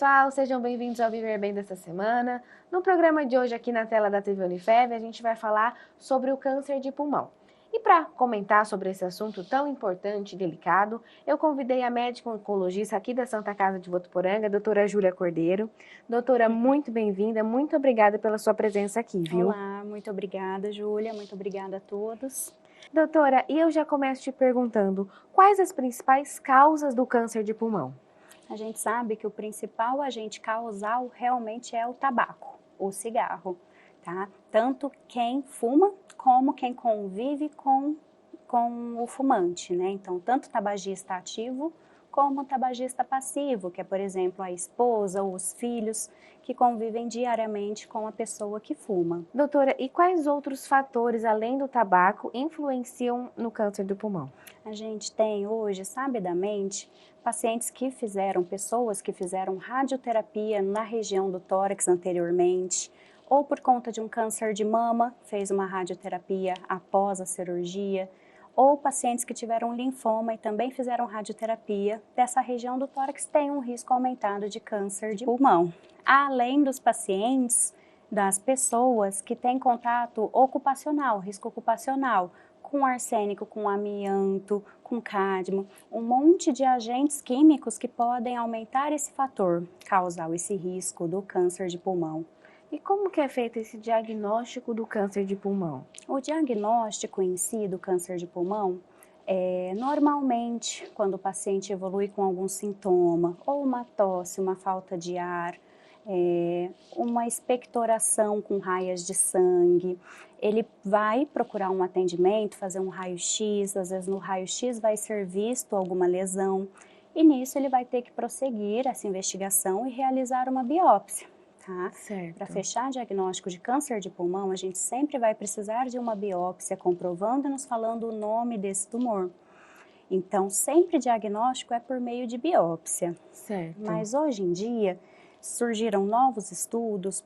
pessoal, sejam bem-vindos ao Viver Bem dessa semana. No programa de hoje aqui na tela da TV Unifev, a gente vai falar sobre o câncer de pulmão. E para comentar sobre esse assunto tão importante e delicado, eu convidei a médica oncologista aqui da Santa Casa de Votuporanga, a doutora Júlia Cordeiro. Doutora, muito bem-vinda, muito obrigada pela sua presença aqui, viu? Olá, muito obrigada, Júlia, muito obrigada a todos. Doutora, e eu já começo te perguntando, quais as principais causas do câncer de pulmão? A gente sabe que o principal agente causal realmente é o tabaco, o cigarro, tá? Tanto quem fuma como quem convive com o fumante, né? Então, tanto o tabagista ativo como o tabagista passivo, que é, por exemplo, a esposa ou os filhos que convivem diariamente com a pessoa que fuma. Doutora, e quais outros fatores, além do tabaco, influenciam no câncer do pulmão? A gente tem hoje, sabidamente, pessoas que fizeram radioterapia na região do tórax anteriormente, ou por conta de um câncer de mama, fez uma radioterapia após a cirurgia, ou pacientes que tiveram linfoma e também fizeram radioterapia dessa região do tórax têm um risco aumentado de câncer de pulmão. Além dos pacientes, das pessoas que têm contato ocupacional, risco ocupacional, com arsênico, com amianto, com cádmio, um monte de agentes químicos que podem aumentar esse fator causal, esse risco do câncer de pulmão. E como que é feito esse diagnóstico do câncer de pulmão? O diagnóstico em si do câncer de pulmão normalmente, quando o paciente evolui com algum sintoma, ou uma tosse, uma falta de ar, uma expectoração com raias de sangue, ele vai procurar um atendimento, fazer um raio-x, às vezes no raio-x vai ser visto alguma lesão, e nisso ele vai ter que prosseguir essa investigação e realizar uma biópsia. Tá? Para fechar diagnóstico de câncer de pulmão, a gente sempre vai precisar de uma biópsia comprovando e nos falando o nome desse tumor. Então, sempre diagnóstico é por meio de biópsia. Certo. Mas hoje em dia surgiram novos estudos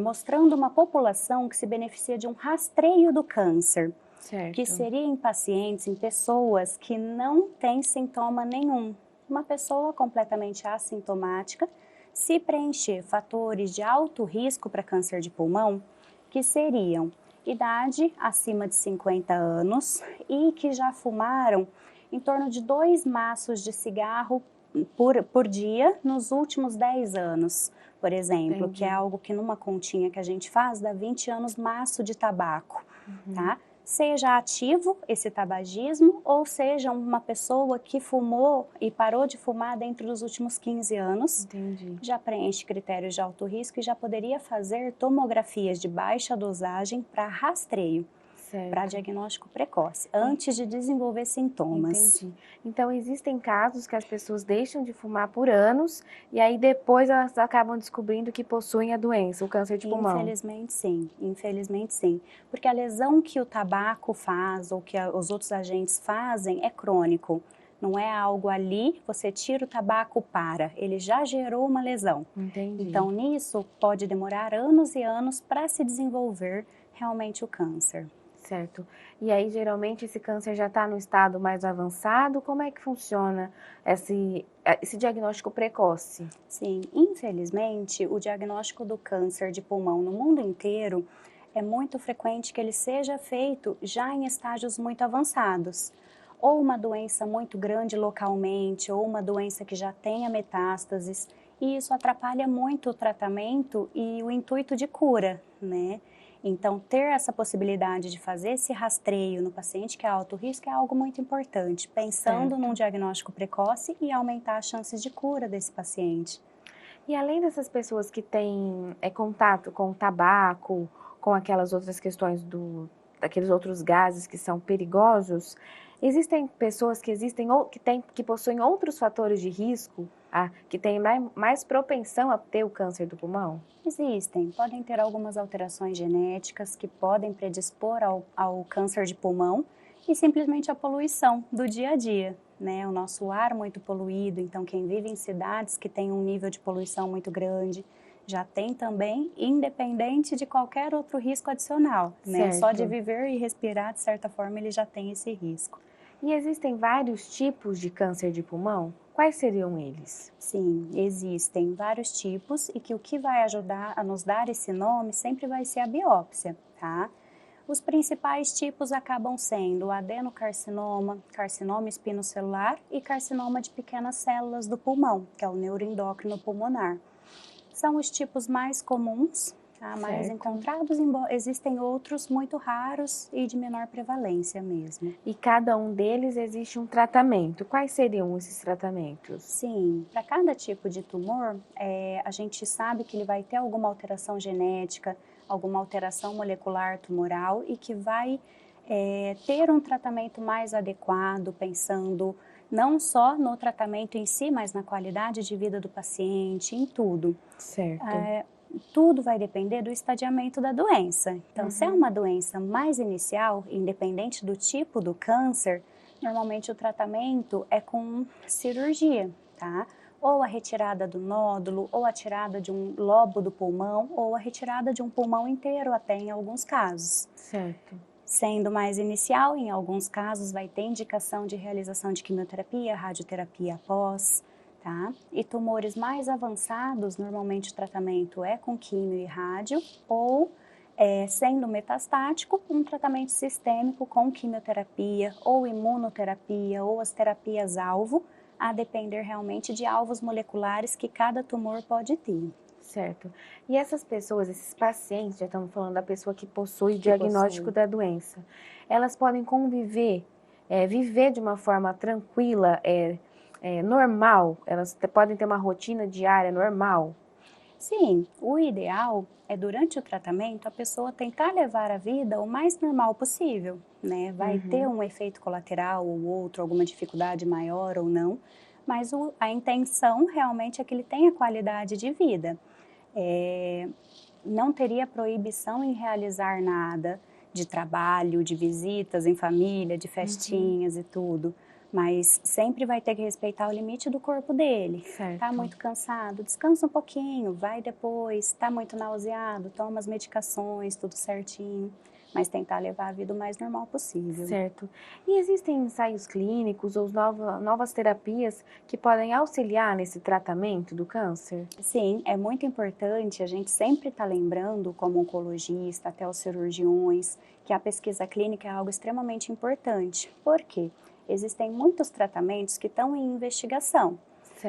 mostrando uma população que se beneficia de um rastreio do câncer. Certo. Que seria em pacientes, em pessoas que não têm sintoma nenhum. Uma pessoa completamente assintomática, se preencher fatores de alto risco para câncer de pulmão, que seriam idade acima de 50 anos e que já fumaram em torno de 2 maços de cigarro por dia nos últimos 10 anos, por exemplo. Entendi. Que é algo que numa continha que a gente faz dá 20 anos maço de tabaco, tá? Seja ativo esse tabagismo ou seja uma pessoa que fumou e parou de fumar dentro dos últimos 15 anos, Entendi. Já preenche critérios de alto risco e já poderia fazer tomografias de baixa dosagem para rastreio, para diagnóstico precoce, antes de desenvolver sintomas. Entendi. Então, existem casos que as pessoas deixam de fumar por anos e aí depois elas acabam descobrindo que possuem a doença, o câncer de pulmão. Infelizmente sim, porque a lesão que o tabaco faz ou que os outros agentes fazem é crônico. Não é algo ali, você tira o tabaco, ele já gerou uma lesão. Entendi. Então, nisso pode demorar anos e anos para se desenvolver realmente o câncer. Certo. E aí, geralmente, esse câncer já está no estado mais avançado? Como é que funciona esse diagnóstico precoce? Sim, infelizmente, o diagnóstico do câncer de pulmão no mundo inteiro é muito frequente que ele seja feito já em estágios muito avançados. Ou uma doença muito grande localmente, ou uma doença que já tenha metástases. E isso atrapalha muito o tratamento e o intuito de cura, né? Então, ter essa possibilidade de fazer esse rastreio no paciente que é alto risco é algo muito importante, pensando num diagnóstico precoce e aumentar as chances de cura desse paciente. E além dessas pessoas que têm contato com o tabaco, com aquelas outras questões daqueles outros gases que são perigosos, existem pessoas que possuem outros fatores de risco, que têm mais propensão a ter o câncer do pulmão? Existem, podem ter algumas alterações genéticas que podem predispor ao câncer de pulmão e simplesmente a poluição do dia a dia, né? O nosso ar muito poluído, então quem vive em cidades que tem um nível de poluição muito grande, já tem também, independente de qualquer outro risco adicional, né? Só de viver e respirar, de certa forma, ele já tem esse risco. E existem vários tipos de câncer de pulmão? Quais seriam eles? Sim, existem vários tipos e que o que vai ajudar a nos dar esse nome sempre vai ser a biópsia, tá? Os principais tipos acabam sendo o adenocarcinoma, carcinoma espinocelular e carcinoma de pequenas células do pulmão, que é o neuroendócrino pulmonar. São os tipos mais comuns, tá? Mais encontrados, embora existem outros muito raros e de menor prevalência mesmo. E cada um deles existe um tratamento. Quais seriam esses tratamentos? Sim, para cada tipo de tumor, a gente sabe que ele vai ter alguma alteração genética, alguma alteração molecular tumoral e que vai ter um tratamento mais adequado, pensando não só no tratamento em si, mas na qualidade de vida do paciente, em tudo. Certo. Tudo vai depender do estadiamento da doença. Então, se é uma doença mais inicial, independente do tipo do câncer, normalmente o tratamento é com cirurgia, tá? Ou a retirada do nódulo, ou a retirada de um lobo do pulmão, ou a retirada de um pulmão inteiro, até em alguns casos. Certo. Sendo mais inicial, em alguns casos vai ter indicação de realização de quimioterapia, radioterapia após, tá? E tumores mais avançados, normalmente o tratamento é com quimio e rádio, ou sendo metastático, um tratamento sistêmico com quimioterapia, ou imunoterapia, ou as terapias-alvo, a depender realmente de alvos moleculares que cada tumor pode ter. Certo. E essas pessoas, esses pacientes, já estamos falando da pessoa que possui o diagnóstico da doença, elas podem conviver, viver de uma forma tranquila, normal? Elas podem ter uma rotina diária normal? Sim, o ideal é durante o tratamento a pessoa tentar levar a vida o mais normal possível, né? Vai ter um efeito colateral ou outro, alguma dificuldade maior ou não, mas a intenção realmente é que ele tenha qualidade de vida. Não teria proibição em realizar nada de trabalho, de visitas em família, de festinhas e tudo, mas sempre vai ter que respeitar o limite do corpo dele. Certo. Tá muito cansado, descansa um pouquinho, vai depois. Tá muito nauseado, toma as medicações, tudo certinho, mas tentar levar a vida o mais normal possível. Certo. E existem ensaios clínicos ou novas terapias que podem auxiliar nesse tratamento do câncer? Sim, é muito importante a gente sempre estar lembrando, como oncologista, até os cirurgiões, que a pesquisa clínica é algo extremamente importante. Por quê? Existem muitos tratamentos que estão em investigação.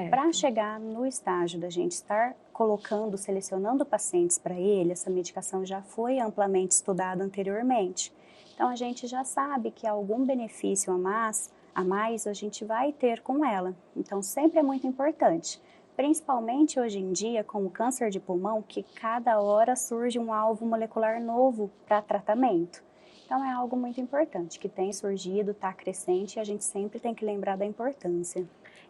Para chegar no estágio da gente estar colocando, selecionando pacientes para ele, essa medicação já foi amplamente estudada anteriormente. Então, a gente já sabe que algum benefício a mais a gente vai ter com ela. Então, sempre é muito importante. Principalmente hoje em dia, com o câncer de pulmão, que cada hora surge um alvo molecular novo para tratamento. Então, é algo muito importante, que tem surgido, está crescente e a gente sempre tem que lembrar da importância.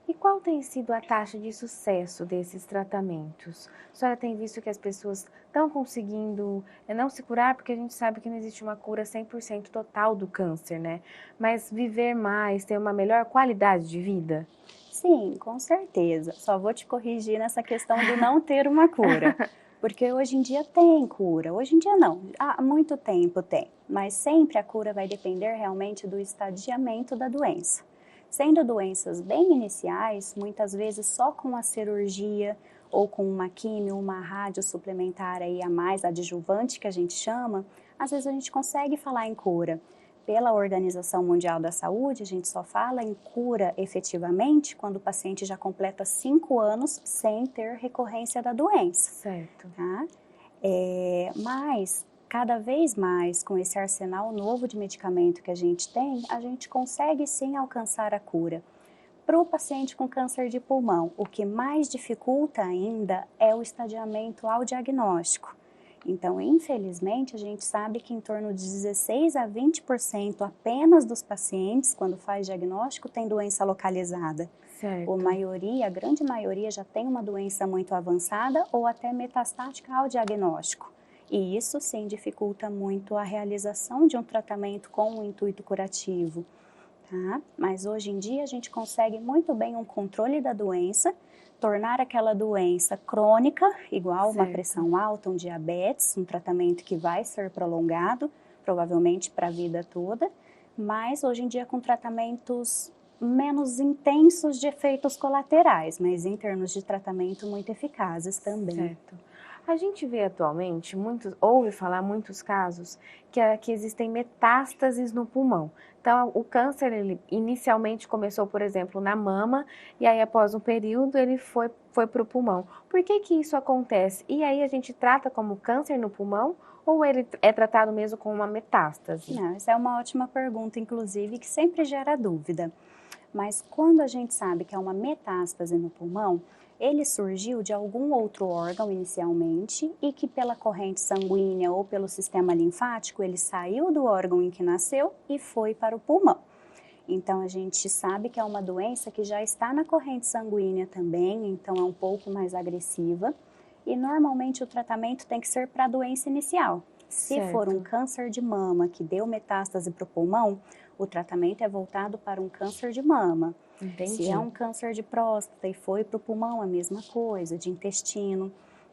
E qual tem sido a taxa de sucesso desses tratamentos? A senhora tem visto que as pessoas estão conseguindo não se curar, porque a gente sabe que não existe uma cura 100% total do câncer, né? Mas viver mais, ter uma melhor qualidade de vida? Sim, com certeza. Só vou te corrigir nessa questão do não ter uma cura. Porque hoje em dia tem cura, hoje em dia não, há muito tempo tem, mas sempre a cura vai depender realmente do estadiamento da doença. Sendo doenças bem iniciais, muitas vezes só com a cirurgia ou com uma quimio, uma rádio suplementar aí a mais, adjuvante que a gente chama, às vezes a gente consegue falar em cura. Pela Organização Mundial da Saúde, a gente só fala em cura efetivamente quando o paciente já completa 5 anos sem ter recorrência da doença. Certo. Tá? Mas, cada vez mais, com esse arsenal novo de medicamento que a gente tem, a gente consegue sim alcançar a cura. Para o paciente com câncer de pulmão, o que mais dificulta ainda é o estadiamento ao diagnóstico. Então, infelizmente, a gente sabe que em torno de 16 a 20% apenas dos pacientes, quando faz diagnóstico, tem doença localizada. Certo. A grande maioria já tem uma doença muito avançada ou até metastática ao diagnóstico. E isso, sim, dificulta muito a realização de um tratamento com um intuito curativo. Tá? Mas hoje em dia a gente consegue muito bem um controle da doença, tornar aquela doença crônica, igual uma pressão alta, um diabetes, um tratamento que vai ser prolongado, provavelmente para a vida toda, mas hoje em dia com tratamentos menos intensos de efeitos colaterais, mas em termos de tratamento muito eficazes também. Certo. A gente vê atualmente, ouve falar muitos casos que existem metástases no pulmão. Então, o câncer, ele inicialmente começou, por exemplo, na mama, e aí após um período ele foi para o pulmão. Por que que isso acontece? E aí a gente trata como câncer no pulmão ou ele é tratado mesmo como uma metástase? Não, essa é uma ótima pergunta, inclusive, que sempre gera dúvida. Mas quando a gente sabe que é uma metástase no pulmão, ele surgiu de algum outro órgão inicialmente e que pela corrente sanguínea ou pelo sistema linfático, ele saiu do órgão em que nasceu e foi para o pulmão. Então a gente sabe que é uma doença que já está na corrente sanguínea também, então é um pouco mais agressiva. E normalmente o tratamento tem que ser para a doença inicial. Se for um câncer de mama que deu metástase para o pulmão, o tratamento é voltado para um câncer de mama. Entendi. Se é um câncer de próstata e foi para o pulmão, a mesma coisa, de intestino,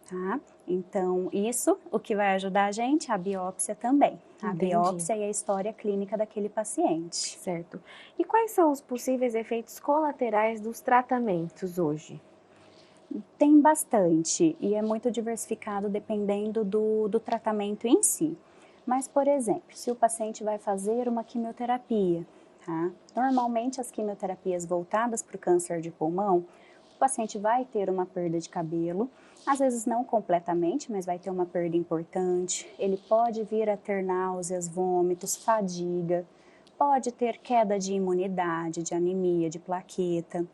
tá? Então, isso, o que vai ajudar a gente, a biópsia também. A biópsia e a história clínica daquele paciente. Certo. E quais são os possíveis efeitos colaterais dos tratamentos hoje? Tem bastante e é muito diversificado dependendo do tratamento em si. Mas, por exemplo, se o paciente vai fazer uma quimioterapia, tá? Normalmente as quimioterapias voltadas para o câncer de pulmão, o paciente vai ter uma perda de cabelo, às vezes não completamente, mas vai ter uma perda importante. Ele pode vir a ter náuseas, vômitos, fadiga, pode ter queda de imunidade, de anemia, de plaqueta.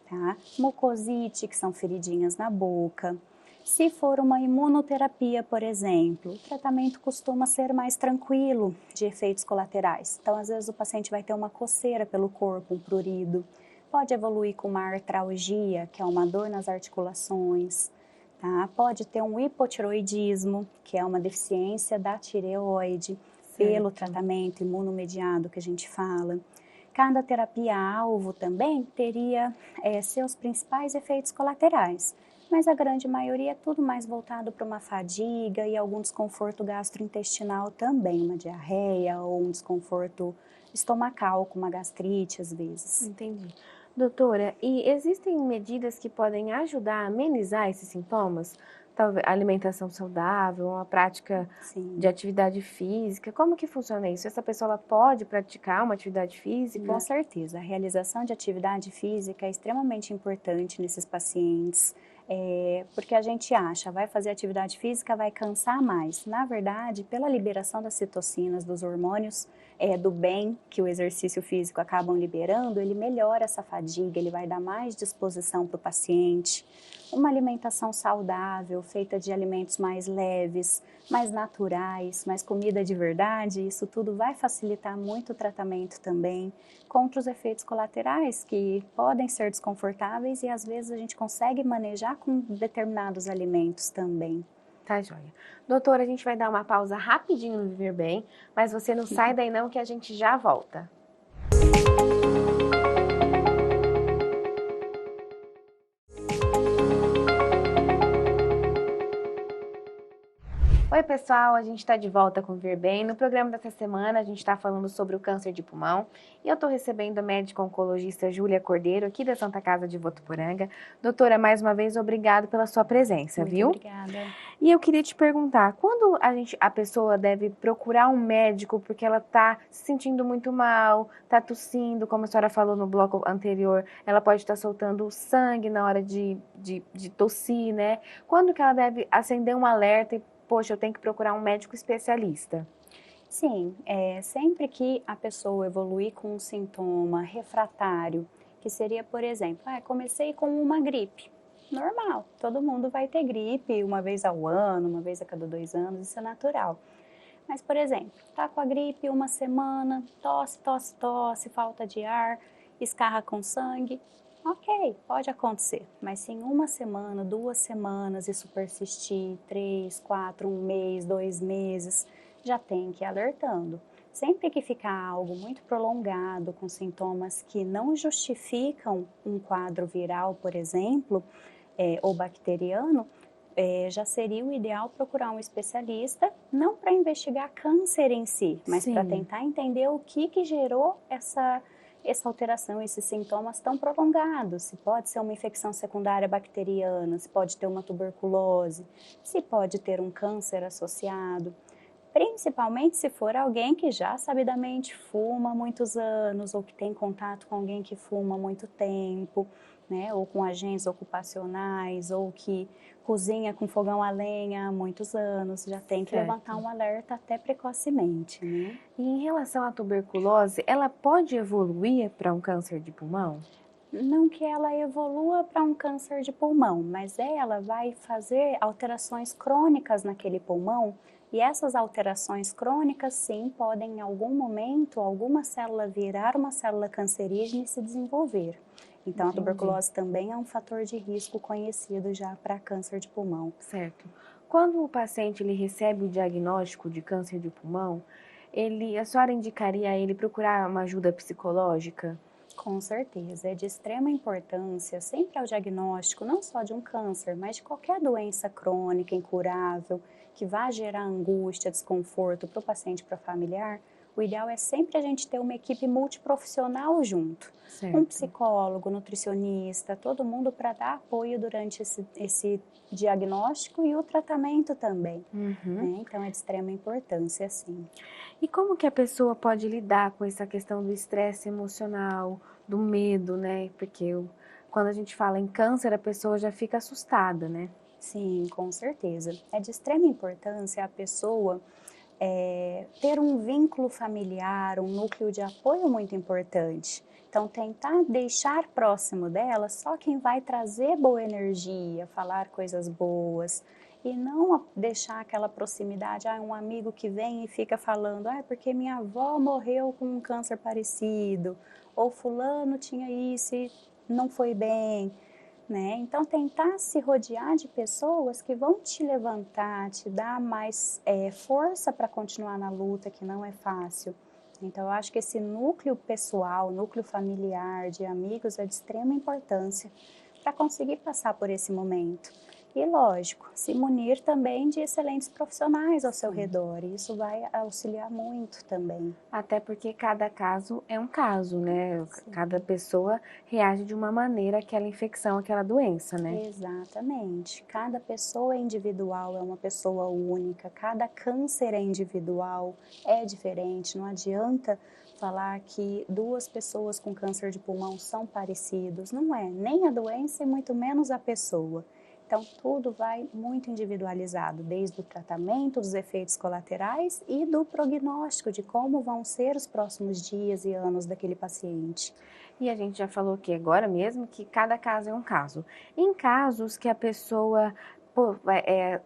Tá? Mucosite, que são feridinhas na boca. Se for uma imunoterapia, por exemplo, o tratamento costuma ser mais tranquilo de efeitos colaterais. Então, às vezes, o paciente vai ter uma coceira pelo corpo, um prurido. Pode evoluir com uma artralgia, que é uma dor nas articulações. Tá? Pode ter um hipotiroidismo, que é uma deficiência da tireoide, pelo tratamento imunomediado que a gente fala. Cada terapia-alvo também teria seus principais efeitos colaterais, mas a grande maioria é tudo mais voltado para uma fadiga e algum desconforto gastrointestinal também, uma diarreia ou um desconforto estomacal, com uma gastrite às vezes. Entendi. Doutora, e existem medidas que podem ajudar a amenizar esses sintomas? Talvez alimentação saudável, uma prática de atividade física, como que funciona isso? Essa pessoa ela pode praticar uma atividade física? Com certeza, a realização de atividade física é extremamente importante nesses pacientes, porque a gente acha, vai fazer atividade física, vai cansar mais. Na verdade, pela liberação das citocinas, dos hormônios do bem que o exercício físico acabam liberando, ele melhora essa fadiga, ele vai dar mais disposição para o paciente. Uma alimentação saudável, feita de alimentos mais leves, mais naturais, mais comida de verdade, isso tudo vai facilitar muito o tratamento também, contra os efeitos colaterais que podem ser desconfortáveis e às vezes a gente consegue manejar com determinados alimentos também. Tá joia. Doutora, a gente vai dar uma pausa rapidinho no Viver Bem, mas você não sai daí não que a gente já volta. Oi pessoal, a gente está de volta com o Viver Bem. No programa dessa semana a gente está falando sobre o câncer de pulmão e eu estou recebendo a médica oncologista Júlia Cordeiro aqui da Santa Casa de Votuporanga. Doutora, mais uma vez, obrigado pela sua presença, Muito viu? Obrigada. E eu queria te perguntar, quando a pessoa deve procurar um médico porque ela está se sentindo muito mal, está tossindo, como a senhora falou no bloco anterior, ela pode estar soltando sangue na hora de tossir, né? Quando que ela deve acender um alerta e poxa, eu tenho que procurar um médico especialista? Sim, sempre que a pessoa evoluir com um sintoma refratário, que seria, por exemplo, comecei com uma gripe. Normal, todo mundo vai ter gripe uma vez ao ano, uma vez a cada 2 anos, isso é natural. Mas, por exemplo, tá com a gripe uma semana, tosse, falta de ar, escarra com sangue, ok, pode acontecer, mas se em 1 semana, 2 semanas isso persistir, 3, 4, 1 mês, 2 meses, já tem que ir alertando. Sempre que ficar algo muito prolongado, com sintomas que não justificam um quadro viral, por exemplo, ou bacteriano, já seria o ideal procurar um especialista, não para investigar câncer em si, mas para tentar entender o que gerou essa alteração, esses sintomas estão prolongados. Se pode ser uma infecção secundária bacteriana, se pode ter uma tuberculose, se pode ter um câncer associado. Principalmente se for alguém que já sabidamente fuma há muitos anos ou que tem contato com alguém que fuma há muito tempo, né? Ou com agentes ocupacionais, ou que cozinha com fogão a lenha há muitos anos, já tem que levantar um alerta até precocemente, né? E em relação à tuberculose, ela pode evoluir para um câncer de pulmão? Não que ela evolua para um câncer de pulmão, mas ela vai fazer alterações crônicas naquele pulmão, e essas alterações crônicas, sim, podem em algum momento, alguma célula virar uma célula cancerígena e se desenvolver. Então, a tuberculose também é um fator de risco conhecido já para câncer de pulmão. Certo. Quando o paciente ele recebe o diagnóstico de câncer de pulmão, a senhora indicaria a ele procurar uma ajuda psicológica? Com certeza, é de extrema importância sempre ao diagnóstico, não só de um câncer, mas de qualquer doença crônica, incurável, que vá gerar angústia, desconforto para o paciente e para o familiar. O ideal é sempre a gente ter uma equipe multiprofissional junto. Certo. Um psicólogo, nutricionista, todo mundo para dar apoio durante esse diagnóstico e o tratamento também. Né? Então, é de extrema importância, sim. E como que a pessoa pode lidar com essa questão do estresse emocional, do medo, né? Porque quando a gente fala em câncer, a pessoa já fica assustada, né? Sim, com certeza. É de extrema importância a pessoa ter um vínculo familiar, um núcleo de apoio muito importante. Então, tentar deixar próximo dela só quem vai trazer boa energia, falar coisas boas, e não deixar aquela proximidade, um amigo que vem e fica falando, porque minha avó morreu com um câncer parecido, ou fulano tinha isso e não foi bem. Né? Então, tentar se rodear de pessoas que vão te levantar, te dar mais força para continuar na luta, que não é fácil. Então, eu acho que esse núcleo pessoal, núcleo familiar, de amigos, é de extrema importância para conseguir passar por esse momento. E, lógico, se munir também de excelentes profissionais ao seu redor. E isso vai auxiliar muito também. Até porque cada caso é um caso, né? Sim. Cada pessoa reage de uma maneira àquela infecção, àquela doença, né? Exatamente. Cada pessoa é individual, é uma pessoa única. Cada câncer é individual, é diferente. Não adianta falar que duas pessoas com câncer de pulmão são parecidos. Não é, nem a doença e muito menos a pessoa. Então, tudo vai muito individualizado, desde o tratamento, dos efeitos colaterais e do prognóstico de como vão ser os próximos dias e anos daquele paciente. E a gente já falou aqui agora mesmo que cada caso é um caso. Em casos que a pessoa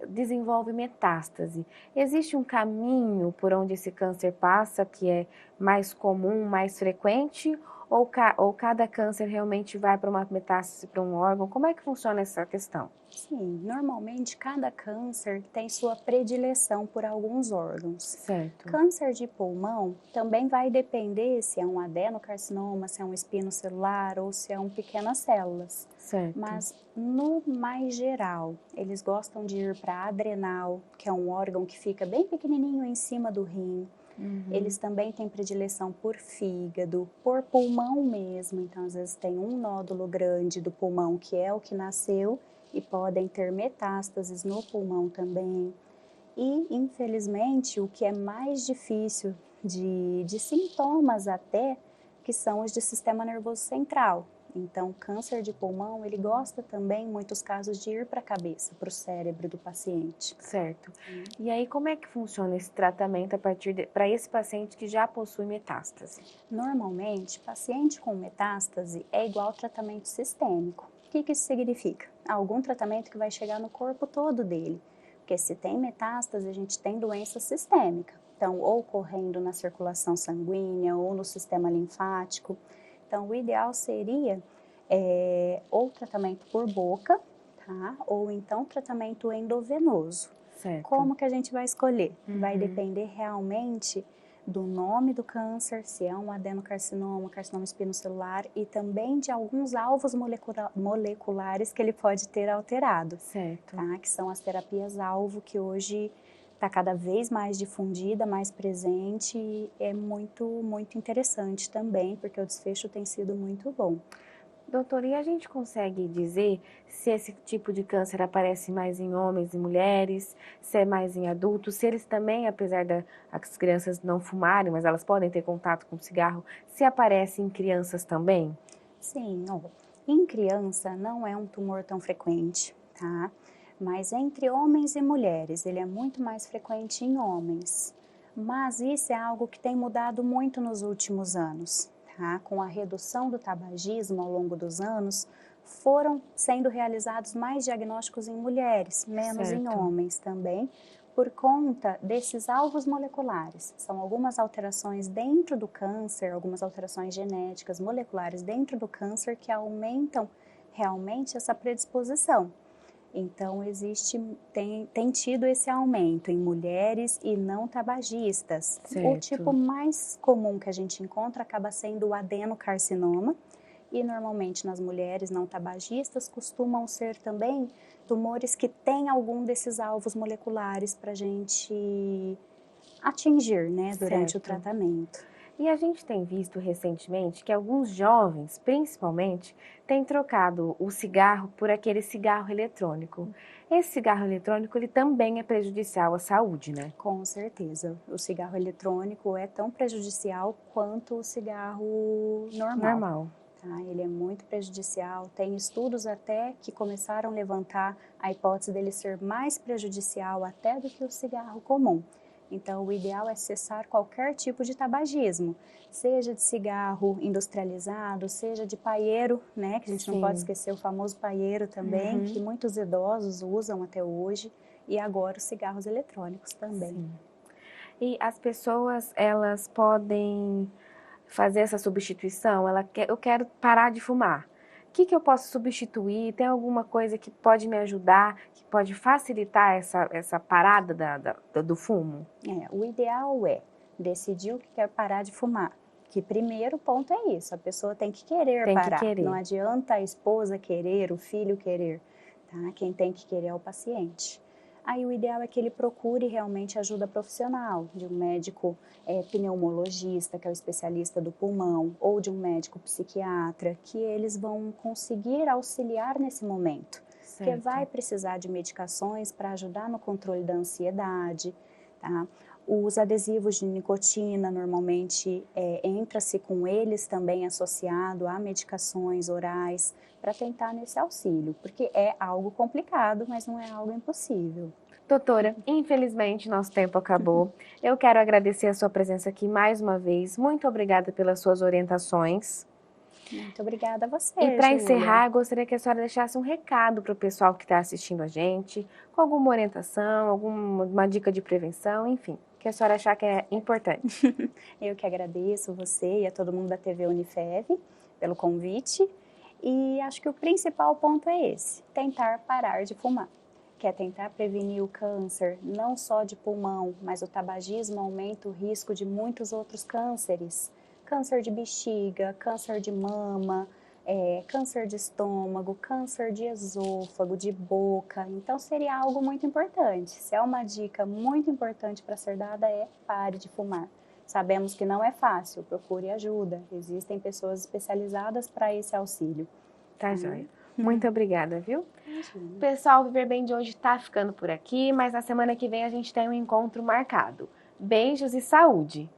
desenvolve metástase, existe um caminho por onde esse câncer passa que é mais comum, mais frequente? Ou cada câncer realmente vai para uma metástase para um órgão? Como é que funciona essa questão? Sim, normalmente cada câncer tem sua predileção por alguns órgãos. Certo. Câncer de pulmão também vai depender se é um adenocarcinoma, se é um espinocelular ou se é um pequenas células. Certo. Mas no mais geral, eles gostam de ir para adrenal, que é um órgão que fica bem pequenininho em cima do rim. Eles também têm predileção por fígado, por pulmão mesmo. Então, às vezes tem um nódulo grande do pulmão que é o que nasceu e podem ter metástases no pulmão também. E, infelizmente, o que é mais difícil de sintomas até, que são os de sistema nervoso central. Então, o câncer de pulmão, ele gosta também, em muitos casos, de ir para a cabeça, para o cérebro do paciente. Certo. E aí, como é que funciona esse tratamento para esse paciente que já possui metástase? Normalmente, paciente com metástase é igual ao tratamento sistêmico. O que isso significa? Algum tratamento que vai chegar no corpo todo dele. Porque se tem metástase, a gente tem doença sistêmica. Então, ou correndo na circulação sanguínea ou no sistema linfático. Então, o ideal seria ou tratamento por boca, tá? Ou então tratamento endovenoso. Certo. Como que a gente vai escolher? Vai depender realmente do nome do câncer, se é um adenocarcinoma, carcinoma espinocelular e também de alguns alvos moleculares que ele pode ter alterado. Certo. Tá? Que são as terapias-alvo que hoje está cada vez mais difundida, mais presente e é muito, muito interessante também, porque o desfecho tem sido muito bom. Doutora, e a gente consegue dizer se esse tipo de câncer aparece mais em homens e mulheres, se é mais em adultos, se eles também, apesar das crianças não fumarem, mas elas podem ter contato com cigarro, se aparece em crianças também? Sim, ó, em criança não é um tumor tão frequente, tá? Mas entre homens e mulheres, ele é muito mais frequente em homens. Mas isso é algo que tem mudado muito nos últimos anos, tá? Com a redução do tabagismo ao longo dos anos, foram sendo realizados mais diagnósticos em mulheres, menos em Certo. homens também, por conta desses alvos moleculares. São algumas alterações dentro do câncer, algumas alterações genéticas, moleculares dentro do câncer que aumentam realmente essa predisposição. Então, tem tido esse aumento em mulheres e não tabagistas. Certo. O tipo mais comum que a gente encontra acaba sendo o adenocarcinoma, e normalmente nas mulheres não tabagistas costumam ser também tumores que têm algum desses alvos moleculares para a gente atingir, né, durante Certo. o tratamento. E a gente tem visto recentemente que alguns jovens, principalmente, têm trocado o cigarro por aquele cigarro eletrônico. Esse cigarro eletrônico, ele também é prejudicial à saúde, né? Com certeza. O cigarro eletrônico é tão prejudicial quanto o cigarro normal. Tá? Ele é muito prejudicial. Tem estudos até que começaram a levantar a hipótese dele ser mais prejudicial até do que o cigarro comum. Então, o ideal é cessar qualquer tipo de tabagismo, seja de cigarro industrializado, seja de paieiro, né? Que a gente não pode esquecer o famoso paieiro também, que muitos idosos usam até hoje, e agora os cigarros eletrônicos também. Sim. E as pessoas, elas podem fazer essa substituição? Eu quero parar de fumar. O que eu posso substituir? Tem alguma coisa que pode me ajudar, que pode facilitar essa parada do fumo? O ideal é decidir o que quer parar de fumar. Que primeiro ponto é isso, a pessoa tem que querer parar. Não adianta a esposa querer, o filho querer, tá? Quem tem que querer é o paciente. Aí o ideal é que ele procure realmente ajuda profissional, de um médico pneumologista, que é o especialista do pulmão, ou de um médico psiquiatra, que eles vão conseguir auxiliar nesse momento. Certo. Porque vai precisar de medicações para ajudar no controle da ansiedade, tá? Os adesivos de nicotina, normalmente, entra-se com eles também associado a medicações orais para tentar nesse auxílio, porque é algo complicado, mas não é algo impossível. Doutora, infelizmente nosso tempo acabou. Eu quero agradecer a sua presença aqui mais uma vez. Muito obrigada pelas suas orientações. Muito obrigada a você, E para Júlia. encerrar, gostaria que a senhora deixasse um recado para o pessoal que está assistindo a gente, com alguma orientação, alguma dica de prevenção, enfim, que a senhora achar que é importante. Eu que agradeço você e a todo mundo da TV Unifev pelo convite. E acho que o principal ponto é esse, tentar parar de fumar. Que é tentar prevenir o câncer, não só de pulmão, mas o tabagismo aumenta o risco de muitos outros cânceres. Câncer de bexiga, câncer de mama, câncer de estômago, câncer de esôfago, de boca. Então seria algo muito importante. Se é uma dica muito importante para ser dada é pare de fumar. Sabemos que não é fácil, procure ajuda. Existem pessoas especializadas para esse auxílio. Tá joia. Muito obrigada, viu? Imagina. Pessoal, o Viver Bem de hoje tá ficando por aqui, mas na semana que vem a gente tem um encontro marcado. Beijos e saúde!